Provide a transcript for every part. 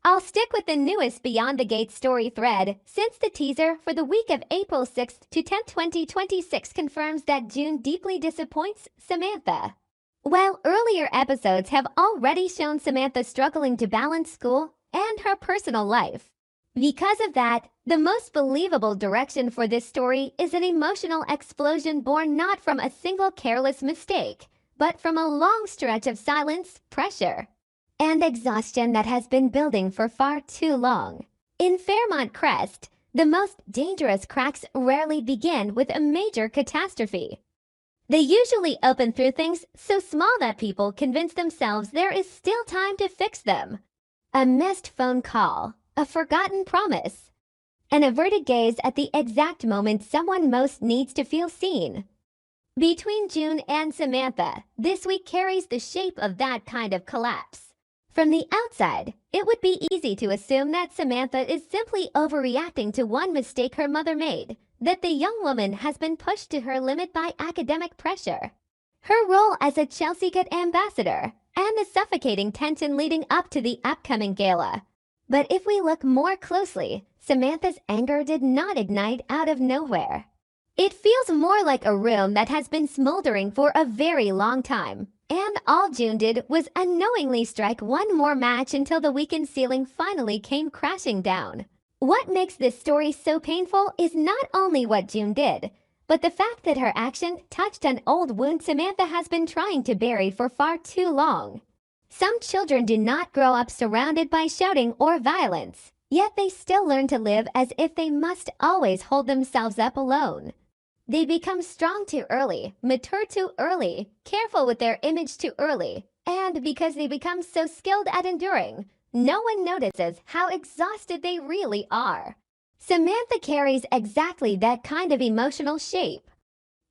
I'll stick with the newest Beyond the Gates story thread, since the teaser for the week of April 6th to 10th, 2026 confirms that June deeply disappoints Samantha. While earlier episodes have already shown Samantha struggling to balance school and her personal life. Because of that, the most believable direction for this story is an emotional explosion born not from a single careless mistake, but from a long stretch of silence, pressure, and exhaustion that has been building for far too long. In Fairmont Crest, the most dangerous cracks rarely begin with a major catastrophe. They usually open through things so small that people convince themselves there is still time to fix them. A missed phone call, a forgotten promise, an averted gaze at the exact moment someone most needs to feel seen. Between June and Samantha, this week carries the shape of that kind of collapse. From the outside, it would be easy to assume that Samantha is simply overreacting to one mistake her mother made, that the young woman has been pushed to her limit by academic pressure, her role as a Chelsea Cut ambassador, and the suffocating tension leading up to the upcoming gala. But if we look more closely, Samantha's anger did not ignite out of nowhere. It feels more like a room that has been smoldering for a very long time, and all June did was unknowingly strike one more match until the weekend ceiling finally came crashing down. What makes this story so painful is not only what June did, but the fact that her action touched an old wound Samantha has been trying to bury for far too long. Some children do not grow up surrounded by shouting or violence, yet they still learn to live as if they must always hold themselves up alone. They become strong too early, mature too early, careful with their image too early, and because they become so skilled at enduring, no one notices how exhausted they really are. Samantha carries exactly that kind of emotional shape.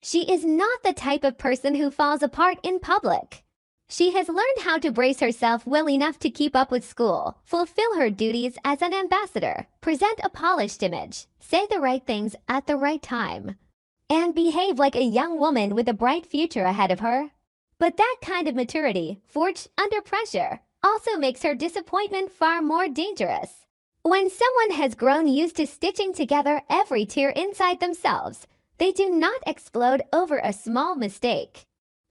She is not the type of person who falls apart in public. She has learned how to brace herself well enough to keep up with school, fulfill her duties as an ambassador, present a polished image, say the right things at the right time, and behave like a young woman with a bright future ahead of her. But that kind of maturity, forged under pressure, also makes her disappointment far more dangerous. When someone has grown used to stitching together every tear inside themselves, they do not explode over a small mistake.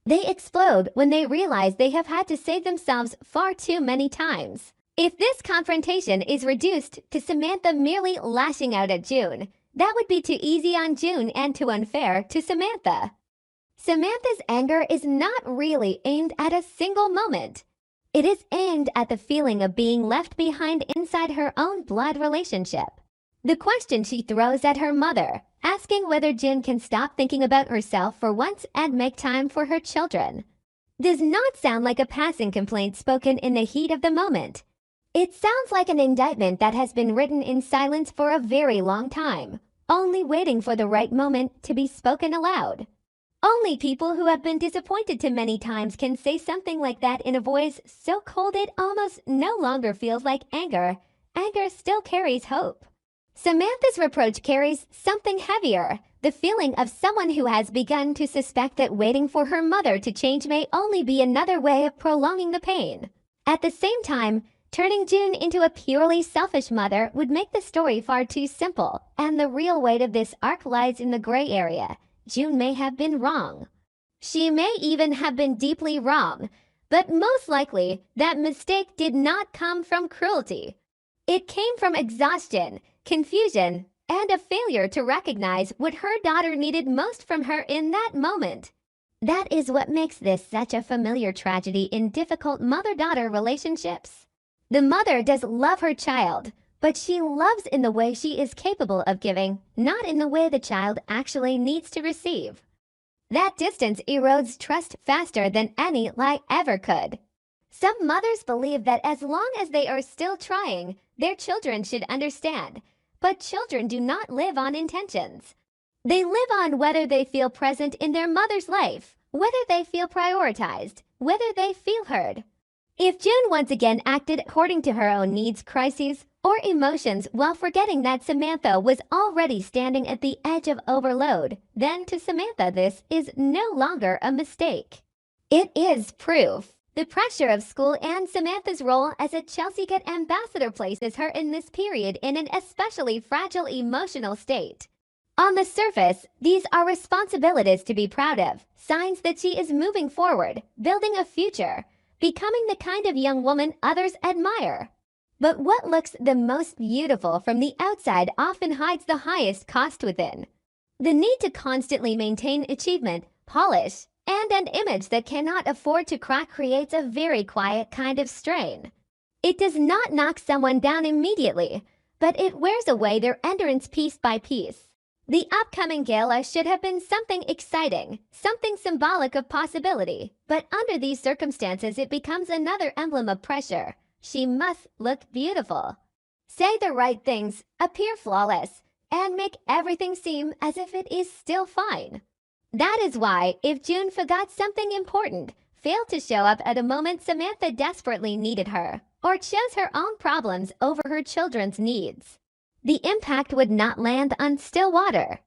They explode when they realize they have had to save themselves far too many times. If this confrontation is reduced to Samantha merely lashing out at June, that would be too easy on June and too unfair to Samantha. Samantha's anger is not really aimed at a single moment. It is aimed at the feeling of being left behind inside her own blood relationship. The question she throws at her mother, asking whether June can stop thinking about herself for once and make time for her children, does not sound like a passing complaint spoken in the heat of the moment. It sounds like an indictment that has been written in silence for a very long time, only waiting for the right moment to be spoken aloud. Only people who have been disappointed too many times can say something like that in a voice so cold it almost no longer feels like anger. Anger still carries hope. Samantha's reproach carries something heavier, the feeling of someone who has begun to suspect that waiting for her mother to change may only be another way of prolonging the pain. At the same time, turning June into a purely selfish mother would make the story far too simple, and the real weight of this arc lies in the gray area. June may have been wrong. She may even have been deeply wrong, but most likely that mistake did not come from cruelty. It came from exhaustion, confusion, and a failure to recognize what her daughter needed most from her in that moment. That is what makes this such a familiar tragedy in difficult mother-daughter relationships. The mother does love her child, but she loves in the way she is capable of giving, not in the way the child actually needs to receive. That distance erodes trust faster than any lie ever could. Some mothers believe that as long as they are still trying, their children should understand, but children do not live on intentions. They live on whether they feel present in their mother's life, whether they feel prioritized, whether they feel heard. If June once again acted according to her own needs, crises, or emotions while forgetting that Samantha was already standing at the edge of overload, then to Samantha this is no longer a mistake. It is proof. The pressure of school and Samantha's role as a Chelsea Cat ambassador places her in this period in an especially fragile emotional state. On the surface, these are responsibilities to be proud of, signs that she is moving forward, building a future, becoming the kind of young woman others admire. But what looks the most beautiful from the outside often hides the highest cost within. The need to constantly maintain achievement, polish, and an image that cannot afford to crack creates a very quiet kind of strain. It does not knock someone down immediately, but it wears away their endurance piece by piece. The upcoming gala should have been something exciting, something symbolic of possibility, but under these circumstances it becomes another emblem of pressure. She must look beautiful, say the right things, appear flawless, and make everything seem as if it is still fine. That is why, if June forgot something important, failed to show up at a moment Samantha desperately needed her, or chose her own problems over her children's needs, the impact would not land on still water.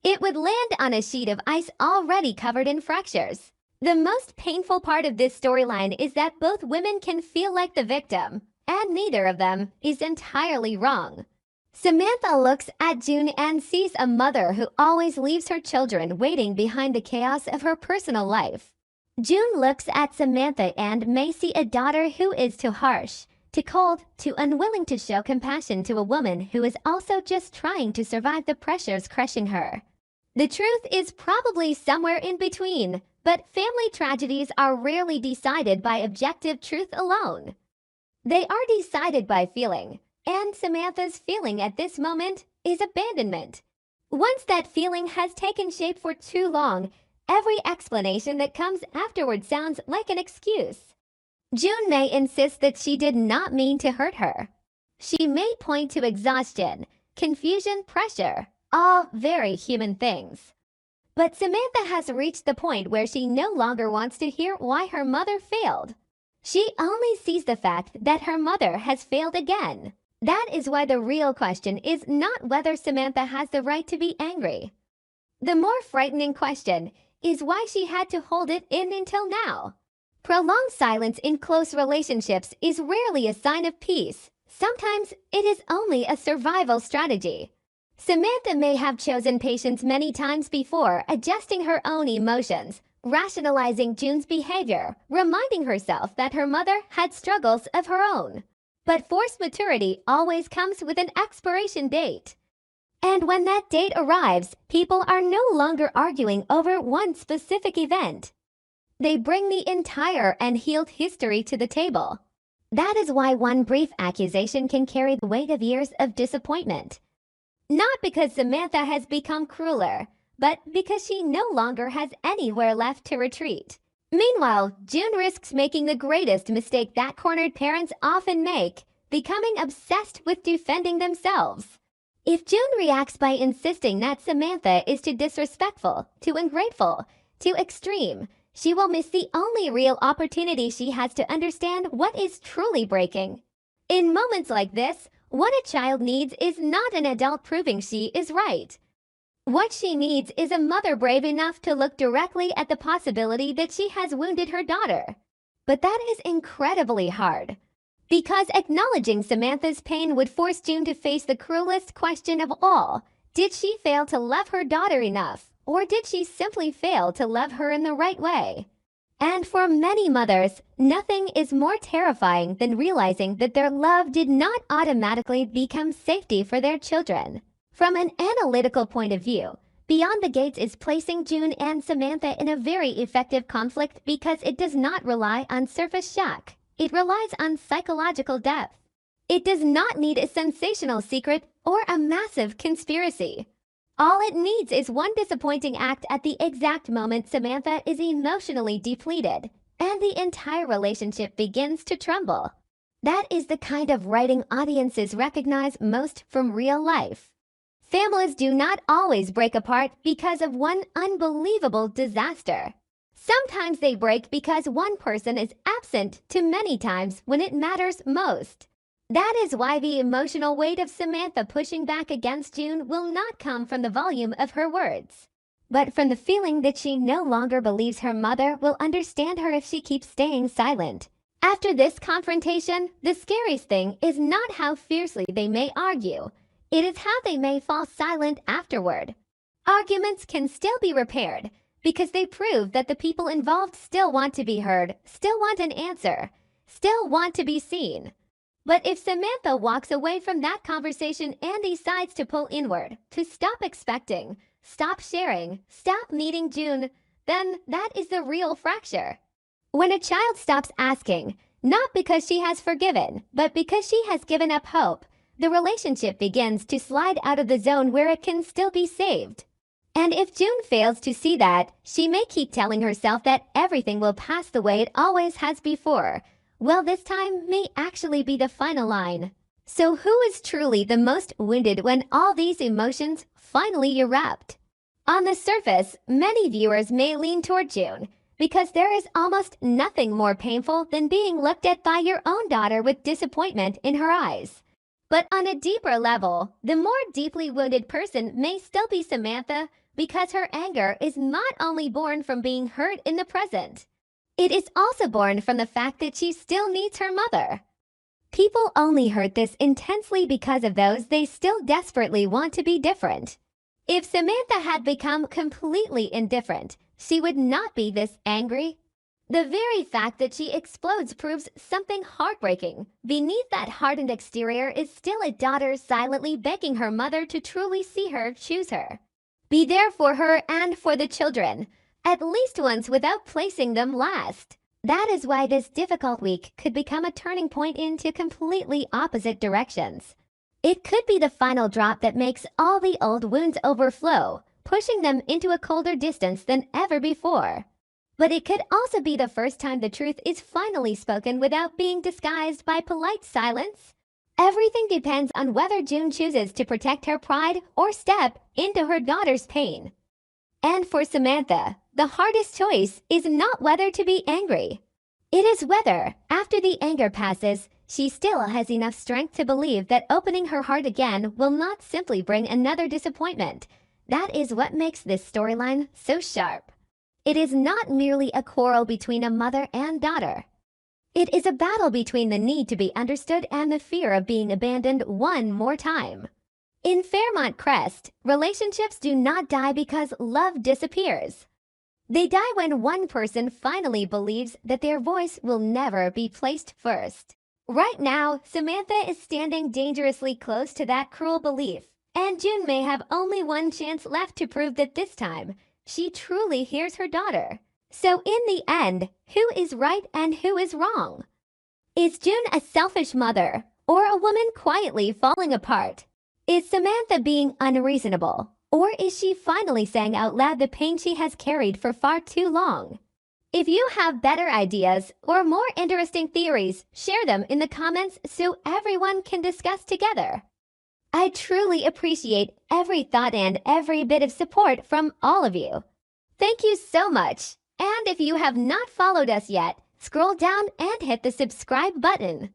It would land on a sheet of ice already covered in fractures. The most painful part of this storyline is that both women can feel like the victim, and neither of them is entirely wrong. Samantha looks at June and sees a mother who always leaves her children waiting behind the chaos of her personal life. June looks at Samantha and may see a daughter who is too harsh, too cold, too unwilling to show compassion to a woman who is also just trying to survive the pressures crushing her. The truth is probably somewhere in between, but family tragedies are rarely decided by objective truth alone. They are decided by feeling, and Samantha's feeling at this moment is abandonment. Once that feeling has taken shape for too long, every explanation that comes afterward sounds like an excuse. June may insist that she did not mean to hurt her. She may point to exhaustion, confusion, pressure, all very human things. But Samantha has reached the point where she no longer wants to hear why her mother failed. She only sees the fact that her mother has failed again. That is why the real question is not whether Samantha has the right to be angry. The more frightening question is why she had to hold it in until now. Prolonged silence in close relationships is rarely a sign of peace. Sometimes it is only a survival strategy. Samantha may have chosen patience many times before, adjusting her own emotions, rationalizing June's behavior, reminding herself that her mother had struggles of her own. But forced maturity always comes with an expiration date. And when that date arrives, people are no longer arguing over one specific event. They bring the entire unhealed history to the table. That is why one brief accusation can carry the weight of years of disappointment. Not because Samantha has become crueler, but because she no longer has anywhere left to retreat. Meanwhile, June risks making the greatest mistake that cornered parents often make, becoming obsessed with defending themselves. If June reacts by insisting that Samantha is too disrespectful, too ungrateful, too extreme, she will miss the only real opportunity she has to understand what is truly breaking. In moments like this, what a child needs is not an adult proving she is right. What she needs is a mother brave enough to look directly at the possibility that she has wounded her daughter. But that is incredibly hard. Because acknowledging Samantha's pain would force June to face the cruelest question of all. Did she fail to love her daughter enough? Or did she simply fail to love her in the right way? And for many mothers, nothing is more terrifying than realizing that their love did not automatically become safety for their children. From an analytical point of view, Beyond the Gates is placing June and Samantha in a very effective conflict because it does not rely on surface shock. It relies on psychological depth. It does not need a sensational secret or a massive conspiracy. All it needs is one disappointing act at the exact moment Samantha is emotionally depleted, and the entire relationship begins to tremble. That is the kind of writing audiences recognize most from real life. Families do not always break apart because of one unbelievable disaster. Sometimes they break because one person is absent too many times when it matters most. That is why the emotional weight of Samantha pushing back against June will not come from the volume of her words. but from the feeling that she no longer believes her mother will understand her if she keeps staying silent. After this confrontation, the scariest thing is not how fiercely they may argue. It is how they may fall silent afterward. Arguments can still be repaired because they prove that the people involved still want to be heard, still want an answer, still want to be seen. But if Samantha walks away from that conversation and decides to pull inward, to stop expecting, stop sharing, stop needing June, then that is the real fracture. When a child stops asking, not because she has forgiven, but because she has given up hope, the relationship begins to slide out of the zone where it can still be saved. And if June fails to see that, she may keep telling herself that everything will pass the way it always has before. Well, this time may actually be the final line. So who is truly the most wounded when all these emotions finally erupt? On the surface, many viewers may lean toward June, because there is almost nothing more painful than being looked at by your own daughter with disappointment in her eyes. But on a deeper level, the more deeply wounded person may still be Samantha, because her anger is not only born from being hurt in the present. It is also born from the fact that she still needs her mother. People only hurt this intensely because of those they still desperately want to be different. If Samantha had become completely indifferent, she would not be this angry. The very fact that she explodes proves something heartbreaking. Beneath that hardened exterior is still a daughter silently begging her mother to truly see her, choose her. Be there for her and for the children, at least once without placing them last. That is why this difficult week could become a turning point into completely opposite directions. It could be the final drop that makes all the old wounds overflow, pushing them into a colder distance than ever before. But it could also be the first time the truth is finally spoken without being disguised by polite silence. Everything depends on whether June chooses to protect her pride or step into her daughter's pain. And for Samantha, the hardest choice is not whether to be angry. It is whether, after the anger passes, she still has enough strength to believe that opening her heart again will not simply bring another disappointment. That is what makes this storyline so sharp. It is not merely a quarrel between a mother and daughter. It is a battle between the need to be understood and the fear of being abandoned one more time. In Fairmont Crest, relationships do not die because love disappears. They die when one person finally believes that their voice will never be placed first. Right now, Samantha is standing dangerously close to that cruel belief, and June may have only one chance left to prove that this time, she truly hears her daughter. So in the end, who is right and who is wrong? Is June a selfish mother, or a woman quietly falling apart? Is Samantha being unreasonable, or is she finally saying out loud the pain she has carried for far too long? If you have better ideas or more interesting theories, share them in the comments so everyone can discuss together. I truly appreciate every thought and every bit of support from all of you. Thank you so much. And if you have not followed us yet, scroll down and hit the subscribe button.